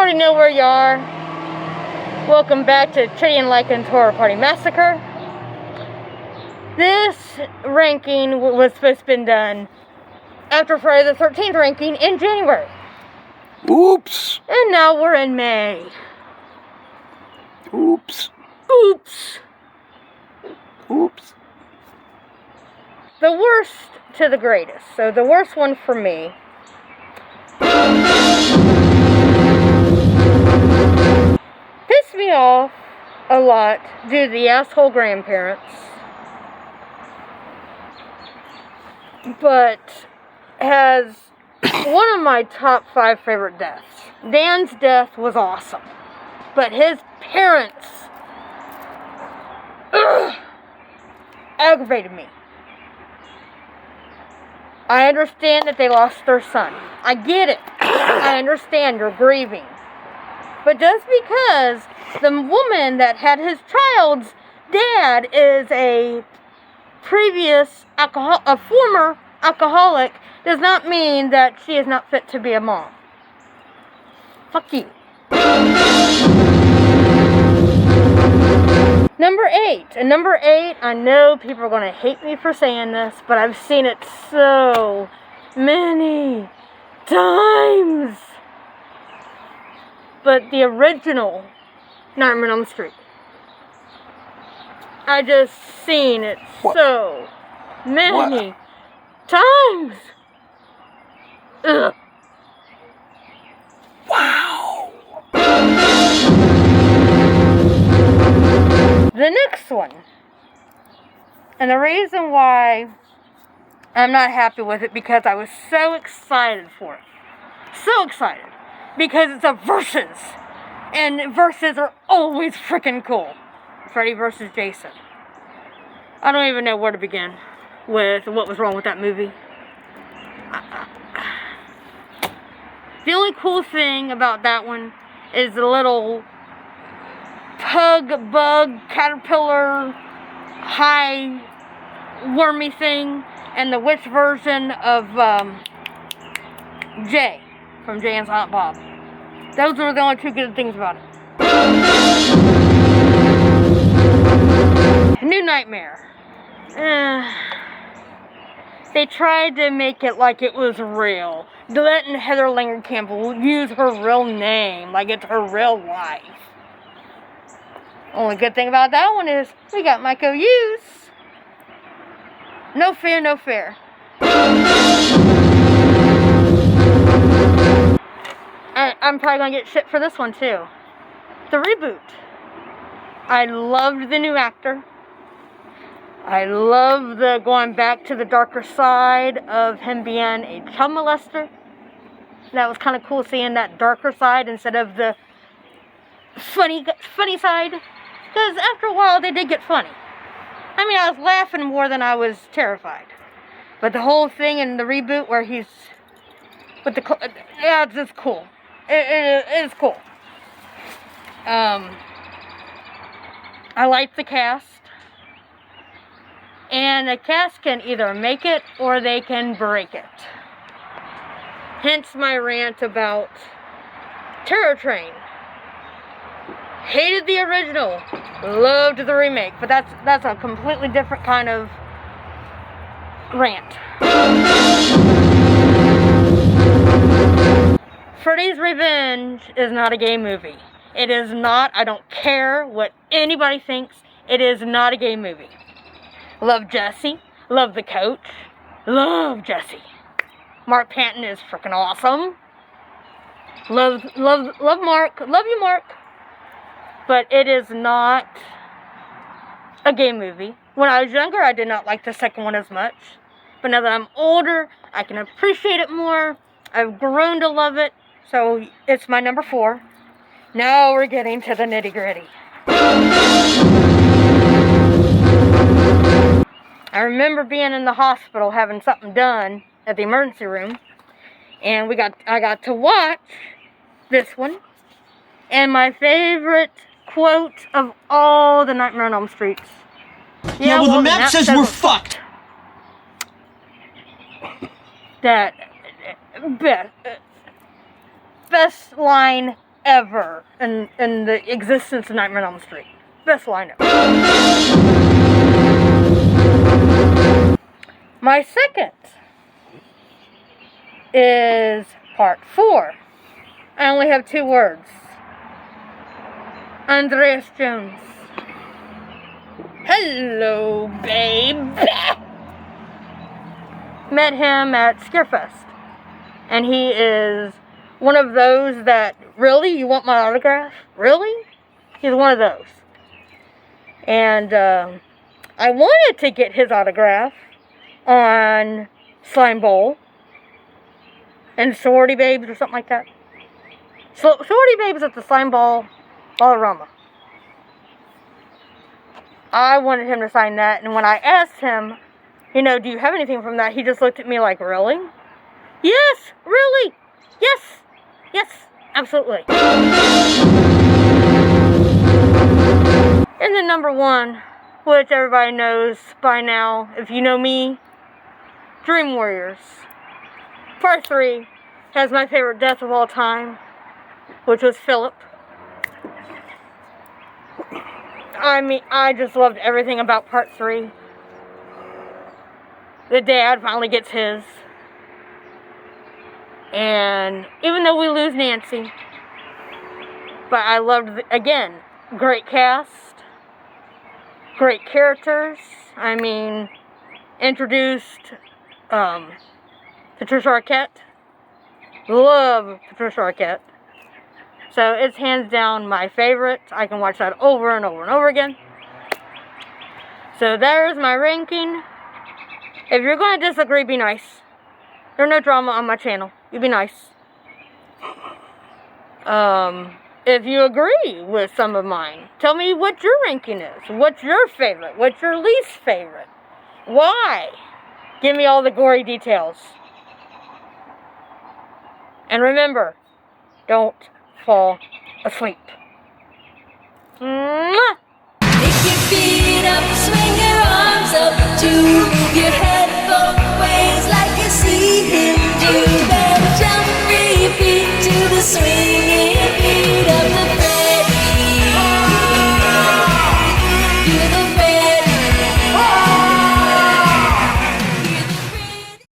already know where you are. Welcome back to Trinity and Lycan's Horror Party Massacre. This ranking was supposed to be done after Friday the 13th ranking in January. Oops. And now we're in May. Oops. Oops. Oops. The worst to the greatest. So the worst one for me. Pissed me off a lot due to the asshole grandparents. But has one of my top 5 favorite deaths. Dan's death was awesome. But his parents aggravated me. I understand that they lost their son. I get it. I understand you're grieving. But just because the woman that had his child's dad is a former alcoholic does not mean that she is not fit to be a mom. Fuck you. Number 8. And number 8, I know people are going to hate me for saying this, but I've seen it so many times. But the original Nightmare on Elm Street. I just seen it so many times. Ugh. Wow. The next one, and the reason why I'm not happy with it, because I was so excited for it. So excited. Because it's a versus. And versus are always freaking cool. Freddy versus Jason. I don't even know where to begin with what was wrong with that movie. The only cool thing about that one is the little pug, bug, caterpillar, high, wormy thing, and the witch version of Jay from Jay and Silent Bob. Those were the only 2 good things about it. New Nightmare. They tried to make it like it was real. Letting Heather Langenkamp use her real name like it's her real life. Only good thing about that one is we got Mike O'Hughes. No fear, no fair. I'm probably going to get shit for this one too. The reboot. I loved the new actor. I love the going back to the darker side of him being a child molester. That was kind of cool seeing that darker side instead of the funny side. Because after a while, they did get funny. I mean, I was laughing more than I was terrified. But the whole thing in the reboot where he's with the... yeah, it's just cool. It is cool. I like the cast. And the cast can either make it or they can break it. Hence my rant about Terror Train. Hated the original, loved the remake, but that's a completely different kind of rant. Freddy's Revenge is not a gay movie. It is not. I don't care what anybody thinks. It is not a gay movie. Love Jesse. Love the coach. Love Jesse. Mark Panton is freaking awesome. Love Mark. Love you, Mark. But it is not a gay movie. When I was younger, I did not like the second one as much. But now that I'm older, I can appreciate it more. I've grown to love it. So it's my number 4. Now we're getting to the nitty-gritty. I remember being in the hospital having something done at the emergency room. And I got to watch this one. And my favorite quote of all the Nightmare on Elm Streets. Yeah, well, the map says we're fucked. That best line ever in the existence of Nightmare on Elm Street. Best lineup. My second is part 4. I only have 2 words. Andreas Jones. Hello, babe. Met him at Scarefest. And he is one of those that, really? You want my autograph? Really? He's one of those. And I wanted to get his autograph on Slime Bowl and Sorority Babes or something like that. So, Sorority Babes at the Slime Ball Ballarama. I wanted him to sign that, and when I asked him, you know, do you have anything from that? He just looked at me like, really? Yes, really? Yes, yes, absolutely. And then number 1, which everybody knows by now, if you know me, Dream Warriors. Part 3 has my favorite death of all time, which was Philip. I mean, I just loved everything about part 3. The dad finally gets his. And even though we lose Nancy, but I loved, again, great cast, great characters. I mean, introduced Patricia Arquette. Love Patricia Arquette. So it's hands down my favorite. I can watch that over and over and over again. So there's my ranking. If you're going to disagree, be nice. There's no drama on my channel. You be nice. If you agree with some of mine, tell me what your ranking is. What's your favorite? What's your least favorite? Why? Give me all the gory details. And remember, don't fall asleep. Mwah! Pick your feet up, swing your arms up to move your head forward.